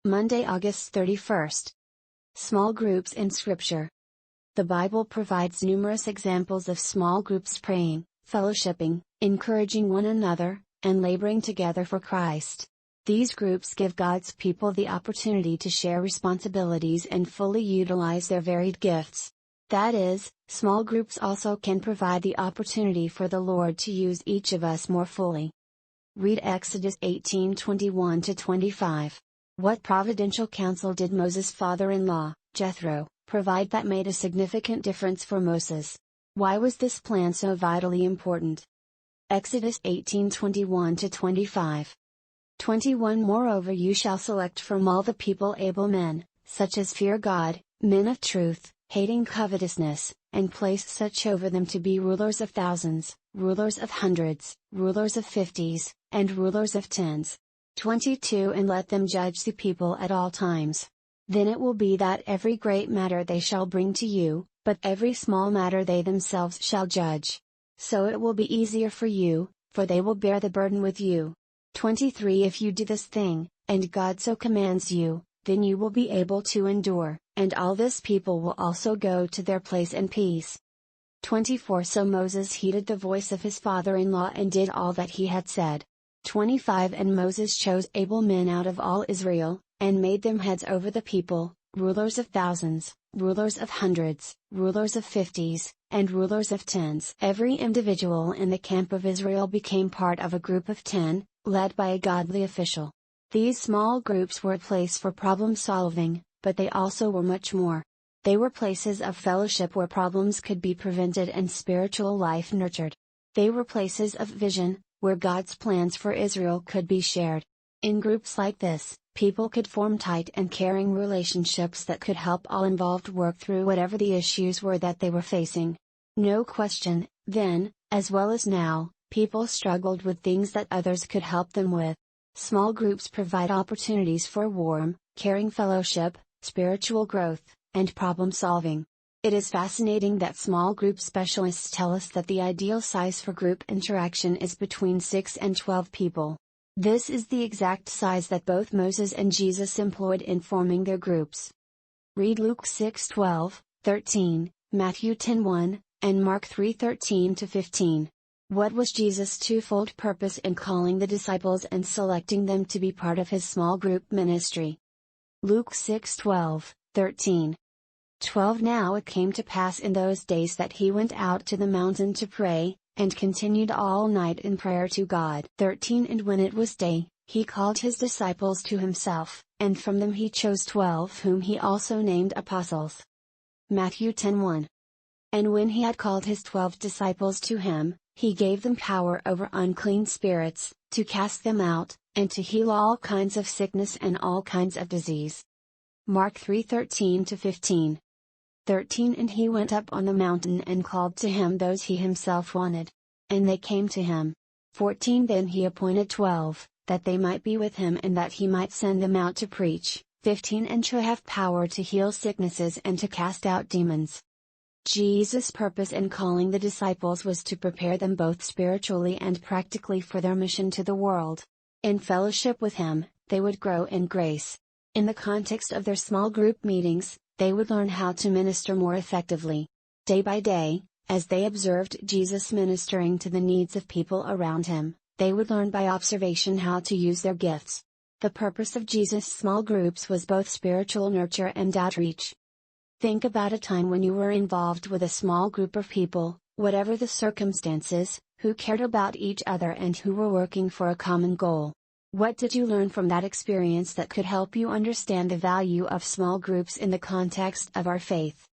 Monday, August 31st. Small groups in Scripture. The Bible provides numerous examples of small groups praying, fellowshipping, encouraging one another, and laboring together for Christ. These groups give God's people the opportunity to share responsibilities and fully utilize their varied gifts. That is, small groups also can provide the opportunity for the Lord to use each of us more fully. Read Exodus 18:21-25. What providential counsel did Moses' father-in-law, Jethro, provide that made a significant difference for Moses? Why was this plan so vitally important? Exodus 18:21-25. 21 Moreover you shall select from all the people able men, such as fear God, men of truth, hating covetousness, and place such over them to be rulers of thousands, rulers of hundreds, rulers of fifties, and rulers of tens. 22 And let them judge the people at all times. Then it will be that every great matter they shall bring to you, but every small matter they themselves shall judge. So it will be easier for you, for they will bear the burden with you. 23 If you do this thing, and God so commands you, then you will be able to endure, and all this people will also go to their place in peace. 24 So Moses heeded the voice of his father-in-law and did all that he had said. 25 And Moses chose able men out of all Israel, and made them heads over the people, rulers of thousands, rulers of hundreds, rulers of fifties, and rulers of tens. Every individual in the camp of Israel became part of a group of 10, led by a godly official. These small groups were a place for problem solving, but they also were much more. They were places of fellowship where problems could be prevented and spiritual life nurtured. They were places of vision, where God's plans for Israel could be shared. In groups like this, people could form tight and caring relationships that could help all involved work through whatever the issues were that they were facing. No question, then, as well as now, people struggled with things that others could help them with. Small groups provide opportunities for warm, caring fellowship, spiritual growth, and problem solving. It is fascinating that small group specialists tell us that the ideal size for group interaction is between 6 and 12 people. This is the exact size that both Moses and Jesus employed in forming their groups. Read Luke 6:12-13, Matthew 10:1, and Mark 3:13-15. What was Jesus' twofold purpose in calling the disciples and selecting them to be part of his small group ministry? Luke 6:12-13. 12 Now it came to pass in those days that he went out to the mountain to pray, and continued all night in prayer to God. 13 And when it was day, he called his disciples to himself, and from them he chose 12 whom he also named apostles. Matthew 10:1. And when he had called his 12 disciples to him, he gave them power over unclean spirits, to cast them out, and to heal all kinds of sickness and all kinds of disease. Mark 3:13-15. 13 And he went up on the mountain and called to him those he himself wanted. And they came to him. 14 Then he appointed 12, that they might be with him and that he might send them out to preach. 15 And to have power to heal sicknesses and to cast out demons. Jesus' purpose in calling the disciples was to prepare them both spiritually and practically for their mission to the world. In fellowship with him, they would grow in grace. In the context of their small group meetings, they would learn how to minister more effectively. Day by day, as they observed Jesus ministering to the needs of people around him, they would learn by observation how to use their gifts. The purpose of Jesus' small groups was both spiritual nurture and outreach. Think about a time when you were involved with a small group of people, whatever the circumstances, who cared about each other and who were working for a common goal. What did you learn from that experience that could help you understand the value of small groups in the context of our faith?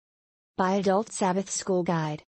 By Adult Sabbath School Guide.